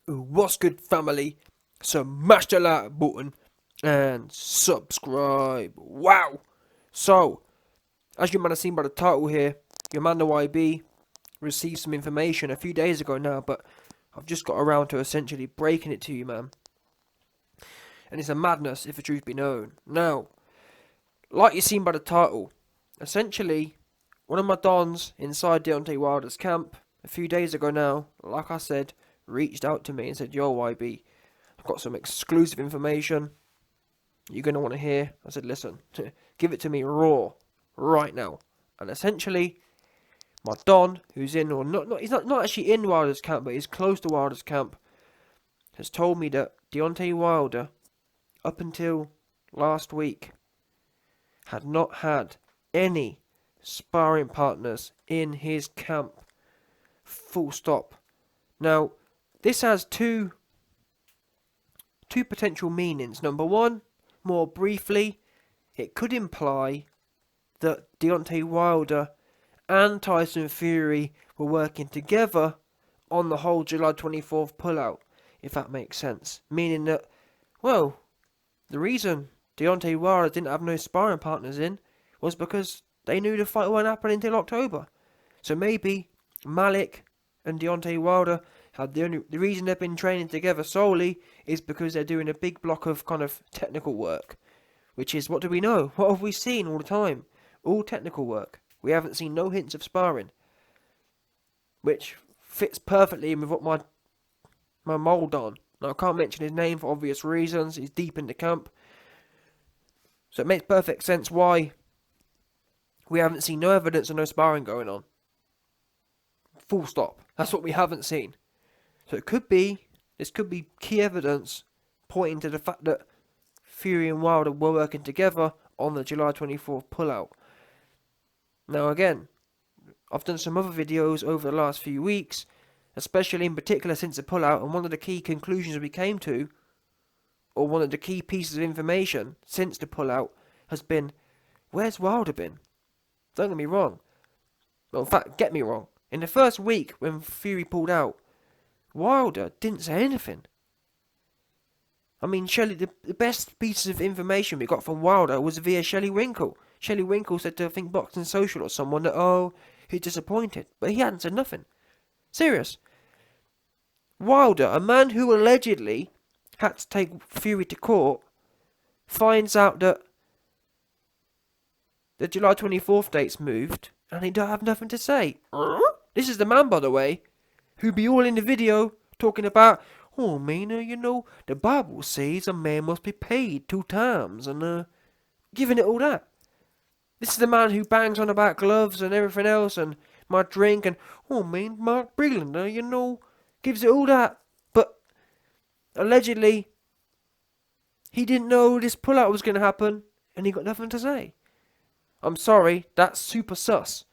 What's good, family? Smash the like button and subscribe. Wow! So, as you might have seen by the title here, your man the YB received some information a few days ago now, but I've just got around to essentially breaking it to you, man. And it's a madness, if the truth be known. Now, like you've seen by the title, essentially, one of my dons inside Deontay Wilder's camp a few days ago now, like I said, reached out to me and said, "Yo, YB, I've got some exclusive information you're going to want to hear." I said, "Listen, give it to me raw, right now." And essentially, my Don, who's in, or he's not actually in Wilder's camp, but he's close to Wilder's camp, has told me that Deontay Wilder, up until last week, had not had any sparring partners in his camp. Full stop. Now, this has two potential meanings. Number one, more briefly, it could imply that Deontay Wilder and Tyson Fury were working together on the whole July 24th pullout, if that makes sense. Meaning that, well, the reason Deontay Wilder didn't have no sparring partners in was because they knew the fight won't happen until October. So maybe MALIK and Deontay Wilder had the reason they've been training together solely is because they're doing a big block of kind of technical work, which is, what do we know? What have we seen all the time? All technical work. We haven't seen no hints of sparring, which fits perfectly with what my mold on. Now, I can't mention his name for obvious reasons. He's deep in the camp, so it makes perfect sense why we haven't seen no evidence of no sparring going on. Full stop. That's what we haven't seen. So this could be key evidence pointing to the fact that Fury and Wilder were working together on the July 24th pullout. Now again, I've done some other videos over the last few weeks, especially in particular since the pullout, and one of the key conclusions we came to, or one of the key pieces of information since the pullout, has been, where's Wilder been? Don't get me wrong. Well, in fact, get me wrong. In the first week when Fury pulled out, Wilder didn't say anything. I mean, the best pieces of information we got from Wilder was via Shelley Winkle. Shelley Winkle said to, I think, Boxing Social or someone that, he's disappointed. But he hadn't said nothing. Serious. Wilder, a man who allegedly had to take Fury to court, finds out that the July 24th date's moved, and he don't have nothing to say. This is the man, by the way, who be all in the video talking about, the Bible says a man must be paid 2 times, and giving it all that. This is the man who bangs on about gloves and everything else, and my drink, and, Mark Breland, gives it all that. But, allegedly, he didn't know this pullout was going to happen, and he got nothing to say. I'm sorry, that's super sus.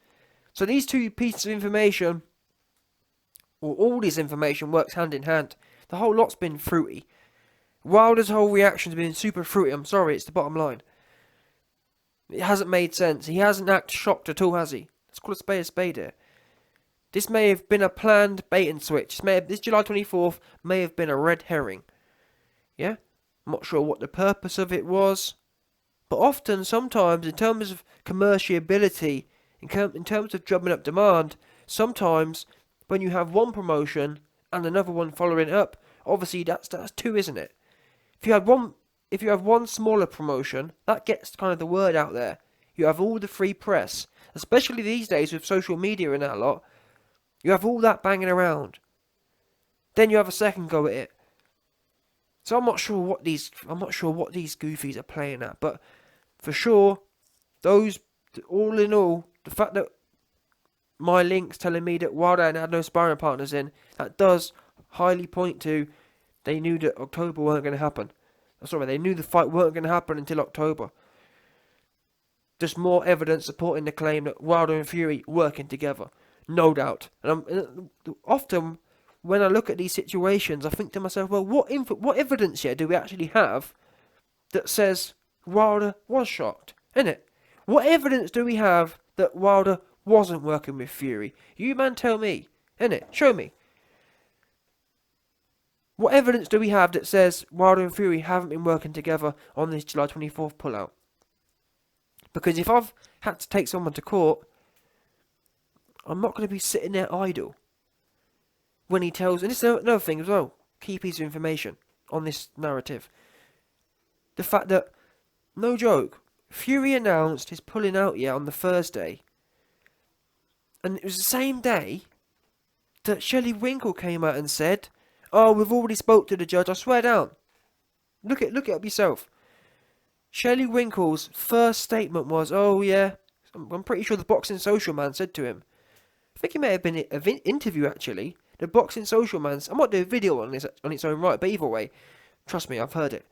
So these two pieces of information, or all this information, works hand in hand. The whole lot's been fruity. Wilder's whole reaction's been super fruity. I'm sorry, it's the bottom line. It hasn't made sense. He hasn't acted shocked at all, has he? Let's call a spade here. This may have been a planned bait and switch. This July 24th may have been a red herring. Yeah? I'm not sure what the purpose of it was. But often, sometimes, in terms of commerciability, in terms of drumming up demand, sometimes when you have one promotion and another one following it up, obviously that's 2, isn't it? If you have one smaller promotion, that gets kind of the word out there. You have all the free press, especially these days with social media and that lot. You have all that banging around. Then you have a second go at it. So I'm not sure what these goofies are playing at, but for sure, those, all in all, the fact that my link's telling me that Wilder had no sparring partners in, that does highly point to they knew that October weren't going to happen. Sorry, they knew the fight weren't going to happen until October. Just more evidence supporting the claim that Wilder and Fury working together, no doubt. And often when I look at these situations, I think to myself, well, what evidence here do we actually have that says Wilder was shocked, innit? What evidence do we have that Wilder wasn't working with Fury? You man tell me, innit? Show me. What evidence do we have that says Wilder and Fury haven't been working together on this July 24th pullout? Because if I've had to take someone to court, I'm not going to be sitting there idle when he tells... And this is another thing as well, key piece of information on this narrative. The fact that, no joke, Fury announced his pulling out on the Thursday. And it was the same day that Shelley Winkle came out and said, "Oh, we've already spoke to the judge." I swear down. Look it up yourself. Shelley Winkle's first statement was, "Oh yeah," I'm pretty sure the Boxing Social man said to him. I think it may have been an interview actually. The Boxing Social man, I might do a video on this on its own right, but either way, trust me, I've heard it.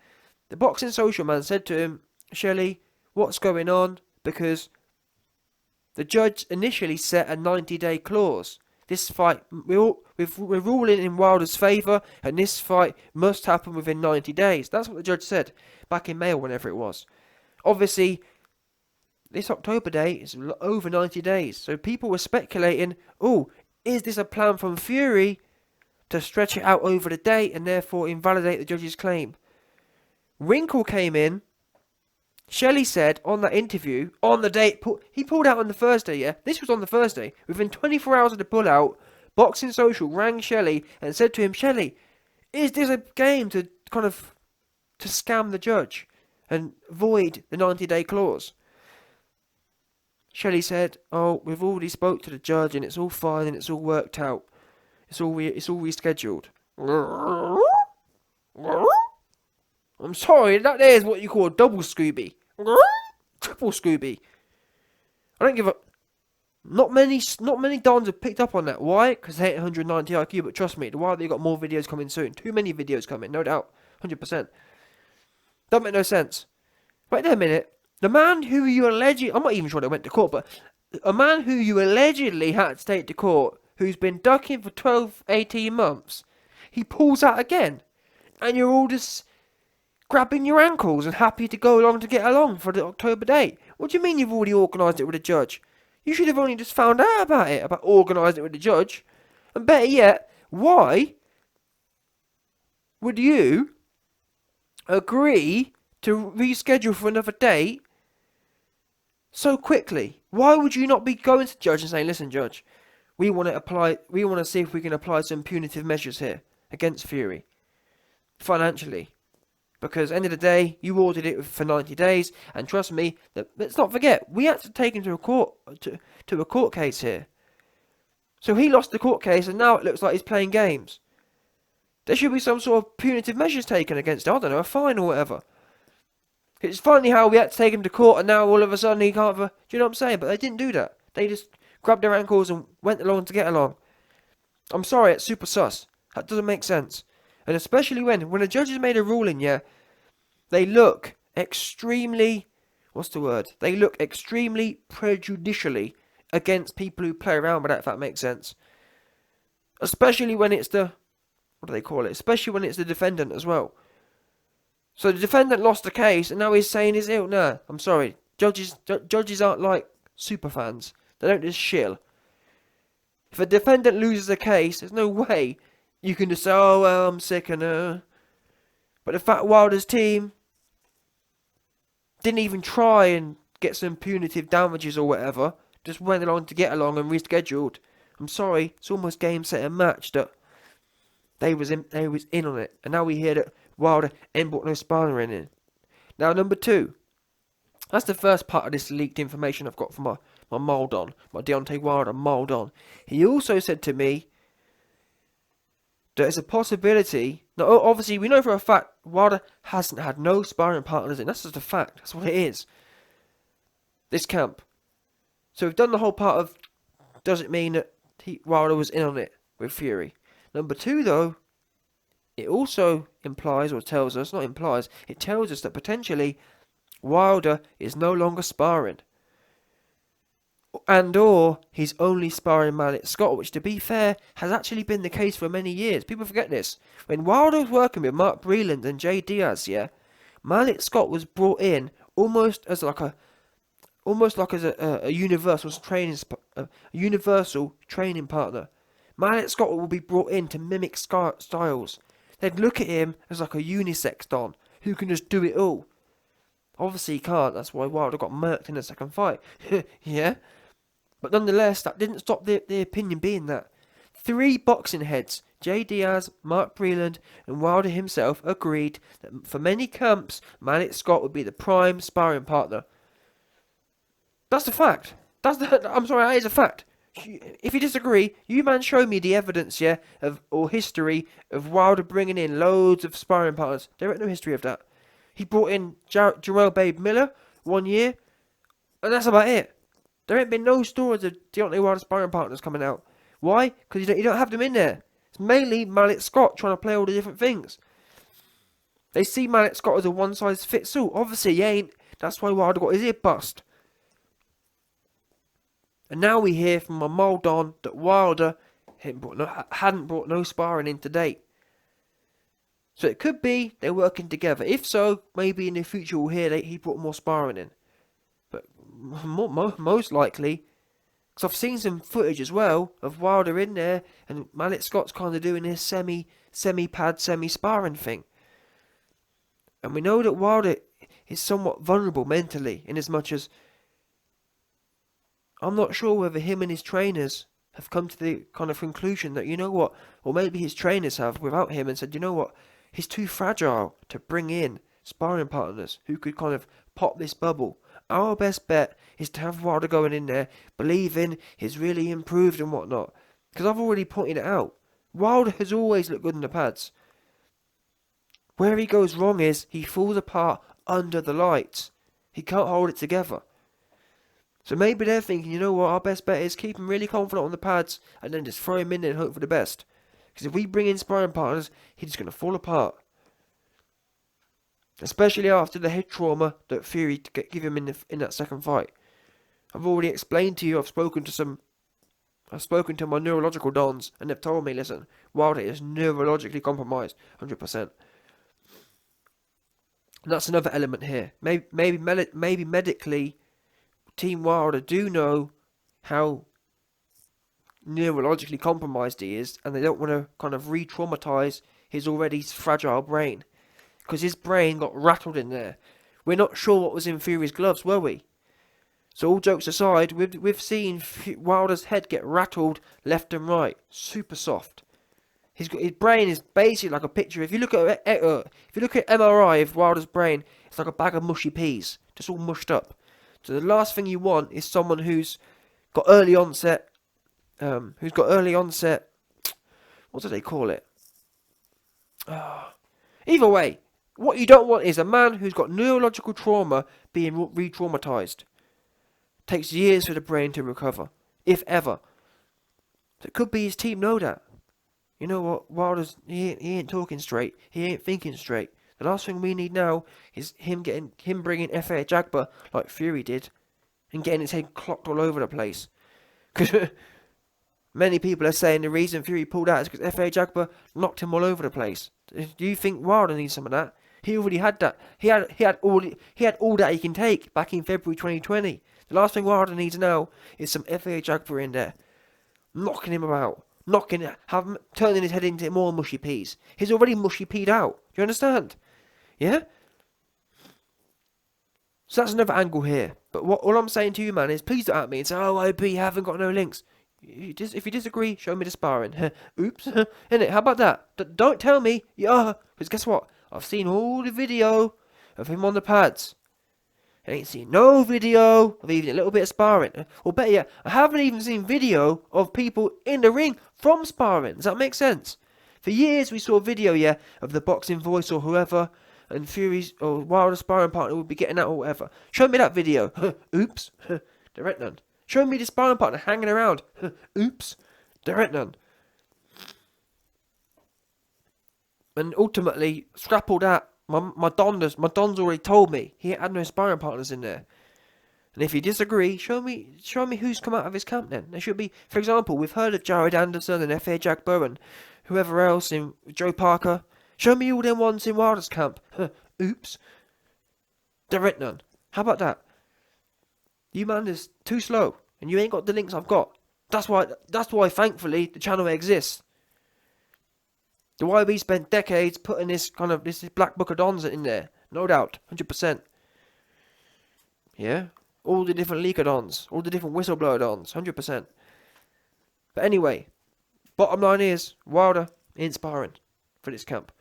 The Boxing Social man said to him, "Shelley, what's going on?" Because the judge initially set a 90-day clause. This fight, we're ruling in Wilder's favour, and this fight must happen within 90 days. That's what the judge said back in May or whenever it was. Obviously, this October date is over 90 days. So people were speculating, oh, is this a plan from Fury to stretch it out over the date and therefore invalidate the judge's claim? Winkle came in. Shelley said on that interview, on the date, he pulled out on the Thursday, yeah? This was on the Thursday. Within 24 hours of the pullout, Boxing Social rang Shelley and said to him, "Shelley, is this a game to to scam the judge and void the 90-day clause?" Shelley said, "Oh, we've already spoke to the judge and it's all fine and it's all worked out. It's all rescheduled." I'm sorry, that there is what you call a double Scooby. Triple Scooby. I don't give a... Not many Dons have picked up on that. Why? Because they hate 190 IQ, but trust me, the Wild, they've got more videos coming soon. Too many videos coming, no doubt. 100%. Don't make no sense. Wait there a minute. The man who you allegedly... I'm not even sure they went to court, but... A man who you allegedly had to take to court, who's been ducking for 12, 18 months, he pulls out again. And you're all just... grabbing your ankles and happy to go along to get along for the October date. What do you mean you've already organised it with a judge? You should have only just found out about it, about organising it with the judge. And better yet, why would you agree to reschedule for another date so quickly? Why would you not be going to the judge and saying, "Listen, judge, we want to see if we can apply some punitive measures here against Fury financially. Because end of the day, you ordered it for 90 days, and trust me, let's not forget, we had to take him to a court case here. So he lost the court case, and now it looks like he's playing games. There should be some sort of punitive measures taken against him. I don't know, a fine or whatever. It's funny how we had to take him to court, and now all of a sudden he can't... Do you know what I'm saying? But they didn't do that. They just grabbed their ankles and went along to get along. I'm sorry, it's super sus. That doesn't make sense. And especially when a judge has made a ruling, yeah, they look extremely, They look extremely prejudicially against people who play around with that, if that makes sense. Especially when it's the, Especially when it's the defendant as well. So the defendant lost the case, and now he's saying he's ill. No, I'm sorry. Judges aren't like super fans. They don't just shill. If a defendant loses a case, there's no way you can just say, "Oh, well, I'm sick and But the fact Wilder's team didn't even try and get some punitive damages or whatever, just went along to get along and rescheduled. I'm sorry, it's almost game, set and match that they was in on it. And now we hear that Wilder ain't brought no sparring in. Now, number 2. That's the first part of this leaked information I've got from my Maldon, my Deontay Wilder Maldon. He also said to me, there's a possibility... Now, obviously, we know for a fact Wilder hasn't had no sparring partners in. That's just a fact. That's what it is. This camp. So we've done the whole part of... Does it mean that Wilder was in on it with Fury? Number 2, though, it also implies, or tells us, not implies, it tells us that potentially Wilder is no longer sparring. And or he's only sparring Malik Scott, which to be fair has actually been the case for many years. People forget this. When Wilder was working with Mark Breland and Jay Diaz, yeah, Malik Scott was brought in almost as a universal training partner. Malik Scott will be brought in to mimic styles. they'd look at him as like a unisex don who can just do it all. Obviously he can't, that's why Wilder got murked in the second fight. Yeah? But nonetheless, that didn't stop the opinion being that. 3 boxing heads, Jay Diaz, Mark Breland, and Wilder himself, agreed that for many camps, Malik Scott would be the prime sparring partner. That's a fact. I'm sorry, that is a fact. If you disagree, you man show me the evidence, yeah, or history of Wilder bringing in loads of sparring partners. There ain't no history of that. He brought in Jarrell Babe Miller 1 year, and that's about it. There ain't been no stories of Deontay Wilder sparring partners coming out. Why? Because you don't have them in there. It's mainly Malik Scott trying to play all the different things. They see Malik Scott as a one-size-fits-all. Obviously, he ain't. That's why Wilder got his ear bust. And now we hear from a mold on that Wilder hadn't brought no sparring in to date. So it could be they're working together. If so, maybe in the future we'll hear that he brought more sparring in. But most likely, because I've seen some footage as well of Wilder in there, and Malik Scott's kind of doing his semi-pad, semi-sparring thing. And we know that Wilder is somewhat vulnerable mentally, in as much as I'm not sure whether him and his trainers have come to the kind of conclusion that, you know what, or maybe his trainers have without him and said, you know what, he's too fragile to bring in sparring partners who could kind of pop this bubble. Our best bet is to have Wilder going in there, believing he's really improved and whatnot. Because I've already pointed it out. Wilder has always looked good in the pads. Where he goes wrong is he falls apart under the lights. He can't hold it together. So maybe they're thinking, you know what, our best bet is keep him really confident on the pads and then just throw him in there and hope for the best. Because if we bring in sparring partners, he's just going to fall apart. Especially after the head trauma that Fury give him in that second fight. I've already explained to you, I've spoken to my neurological dons, and they've told me, listen, Wilder is neurologically compromised, 100%. And that's another element here. Maybe medically, Team Wilder do know how neurologically compromised he is, and they don't want to kind of re-traumatize his already fragile brain. Because his brain got rattled in there. We're not sure what was in Fury's gloves, were we? So all jokes aside, we've seen Wilder's head get rattled left and right. Super soft. His brain is basically like a picture. If you look at MRI of Wilder's brain, it's like a bag of mushy peas. Just all mushed up. So the last thing you want is someone who's got early onset. What do they call it? Either way, what you don't want is a man who's got neurological trauma being re-traumatized. Takes years for the brain to recover, if ever. So it could be his team know that. You know what, Wilder's he ain't talking straight. He ain't thinking straight. The last thing we need now is him bringing F.A. Jagba like Fury did, and getting his head clocked all over the place. Because many people are saying the reason Fury pulled out is because F.A. Jagba knocked him all over the place. Do you think Wilder needs some of that? He already had that. He had all that he can take back in February 2020. The last thing Wilder needs now is some F.A. Jagba in there, knocking him about, turning his head into more mushy peas. He's already mushy peed out. Do you understand? Yeah. So that's another angle here. But all I'm saying to you, man, is please don't at me and say, "Oh, OP, haven't got no links." If you disagree, show me the sparring. Oops. Innit? How about that? Don't tell me. Yeah. Because guess what? I've seen all the video of him on the pads. I ain't seen no video of even a little bit of sparring. Or better yet, I haven't even seen video of people in the ring from sparring. Does that make sense? For years we saw video, yeah, of the Boxing Voice or whoever, and Fury's or Wilder's sparring partner would be getting out or whatever. Show me that video. Oops. There ain't none. Show me the sparring partner hanging around. Oops. There ain't none. And ultimately, scrap all that. My Don's already told me he had no sparring partners in there. And if you disagree, show me who's come out of his camp then. There should be, for example, we've heard of Jared Anderson and F.A. Jagba and whoever else in Joe Parker. Show me all them ones in Wilder's camp. Oops. There ain't none. How about that? You man is too slow, and you ain't got the links I've got. That's why thankfully the channel exists. The YB spent decades putting this black book of dons in there, no doubt, 100%. Yeah, all the different leaker dons, all the different whistleblower dons, 100%. But anyway, bottom line is Wilder ain't sparring for this camp.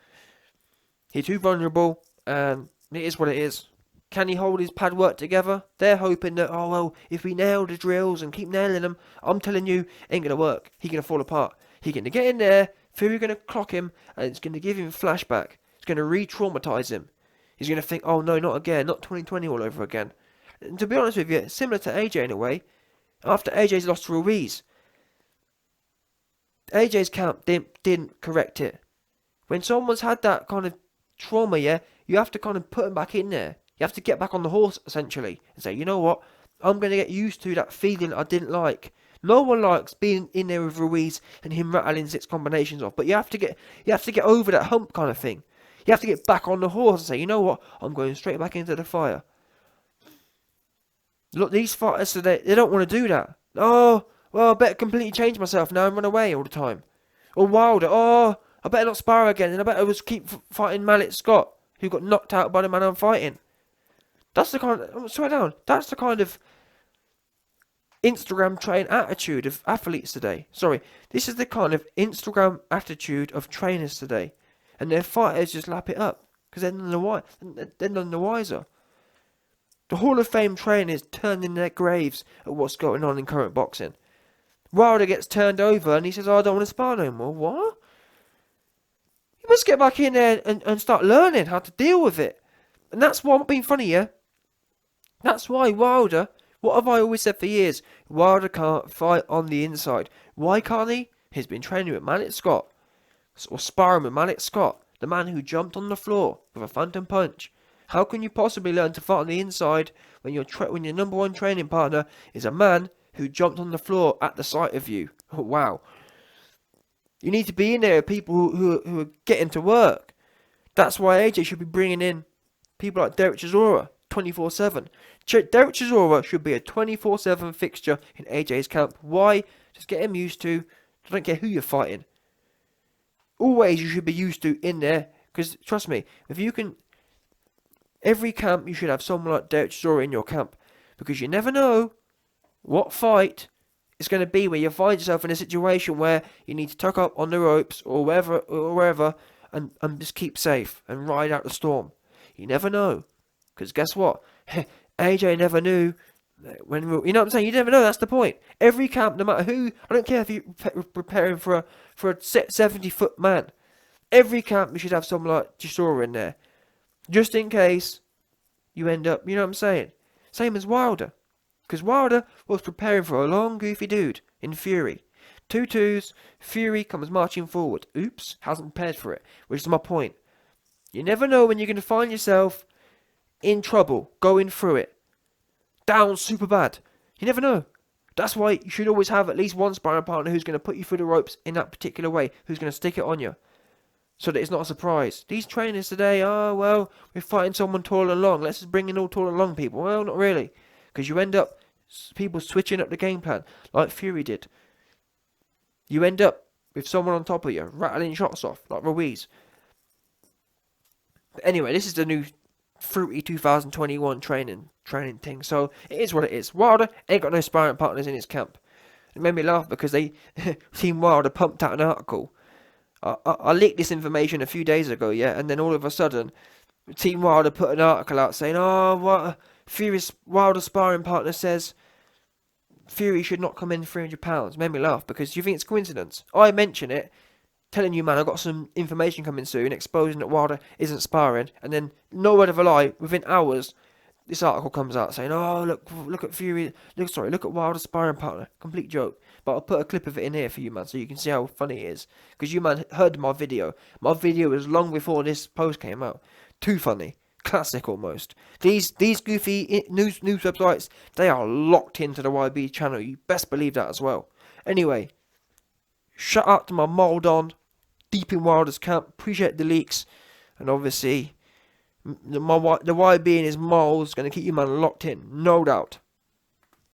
He's too vulnerable, and it is what it is. Can he hold his pad work together? They're hoping that, oh well, if we nail the drills and keep nailing them, I'm telling you, ain't gonna work. He's gonna fall apart. He's gonna get in there, Fury gonna clock him, and it's gonna give him a flashback. It's gonna re-traumatize him. He's gonna think, oh no, not again, not 2020 all over again. And to be honest with you, similar to AJ in a way, after AJ's lost to Ruiz, AJ's camp didn't correct it. When someone's had that kind of trauma, yeah, you have to kind of put them back in there. You have to get back on the horse, essentially, and say, you know what, I'm going to get used to that feeling I didn't like. No one likes being in there with Ruiz and him rattling 6 combinations off, but you have to get over that hump kind of thing. You have to get back on the horse and say, you know what, I'm going straight back into the fire. Look, these fighters today, they don't want to do that. Oh, well, I better completely change myself now and run away all the time. Or Wilder, oh, I better not spar again, and I better just keep fighting Malik Scott, who got knocked out by the man I'm fighting. That's the kind of, swear down, that's the kind of Instagram train attitude of athletes today. Sorry, this is the kind of Instagram attitude of trainers today. And their fighters just lap it up, because they're none the wiser. The Hall of Fame trainers turned in their graves at what's going on in current boxing. Wilder gets turned over and he says, oh, I don't want to spar no more. What? You must get back in there and start learning how to deal with it. And that's why I'm being funny, yeah? That's why Wilder, what have I always said for years? Wilder can't fight on the inside. Why can't he? He's been training with Malik Scott. Or sparring with Malik Scott, the man who jumped on the floor with a phantom punch. How can you possibly learn to fight on the inside when your number one training partner is a man who jumped on the floor at the sight of you? Oh, wow. You need to be in there with people who are getting to work. That's why AJ should be bringing in people like Derek Chisora 24/7. Derek Chisora should be a 24/7 fixture in AJ's camp. Why? Just get him used to. I don't care who you're fighting. Always you should be used to in there. Because trust me, if you can, every camp you should have someone like Derek Chisora in your camp. Because you never know what fight it's going to be where you find yourself in a situation where you need to tuck up on the ropes or wherever and just keep safe and ride out the storm. You never know. Because guess what? AJ never knew when, you know what I'm saying? You never know, that's the point. Every camp, no matter who, I don't care if you're preparing for a 70-foot man. Every camp you should have someone like Chisora in there. Just in case you end up, you know what I'm saying? Same as Wilder. Because Wilder was preparing for a long, goofy dude in Fury. 2-2s, Fury comes marching forward. Oops, hasn't prepared for it. Which is my point. You never know when you're going to find yourself in trouble, going through it. Down super bad. You never know. That's why you should always have at least one sparring partner who's going to put you through the ropes in that particular way. Who's going to stick it on you. So that it's not a surprise. These trainers today, oh, well, we're fighting someone tall and long. Let's just bring in all tall and long people. Well, not really. Because you end up people switching up the game plan, like Fury did. You end up with someone on top of you, rattling shots off, like Ruiz. But anyway, this is the new fruity 2021 training thing. So it is what it is. Wilder ain't got no sparring partners in his camp. It made me laugh because Team Wilder pumped out an article. I leaked this information a few days ago, yeah, and then all of a sudden, Team Wilder put an article out saying, oh, what Fury's Wilder sparring partner says Fury should not come in £300. Made me laugh because you think it's coincidence. I mention it, telling you, man, I've got some information coming soon, exposing that Wilder isn't sparring, and then no word of a lie, within hours, this article comes out saying, oh, look at Fury, look at Wilder's sparring partner. Complete joke. But I'll put a clip of it in here for you, man, so you can see how funny it is. Because you, man, heard my video. My video was long before this post came out. Too funny. Classic, almost. These goofy news websites, they are locked into the YB channel. You best believe that as well. Anyway, shout out to my mold on, deep in Wilder's camp. Appreciate the leaks. And obviously, the YB and his mold is going to keep you, man, locked in. No doubt.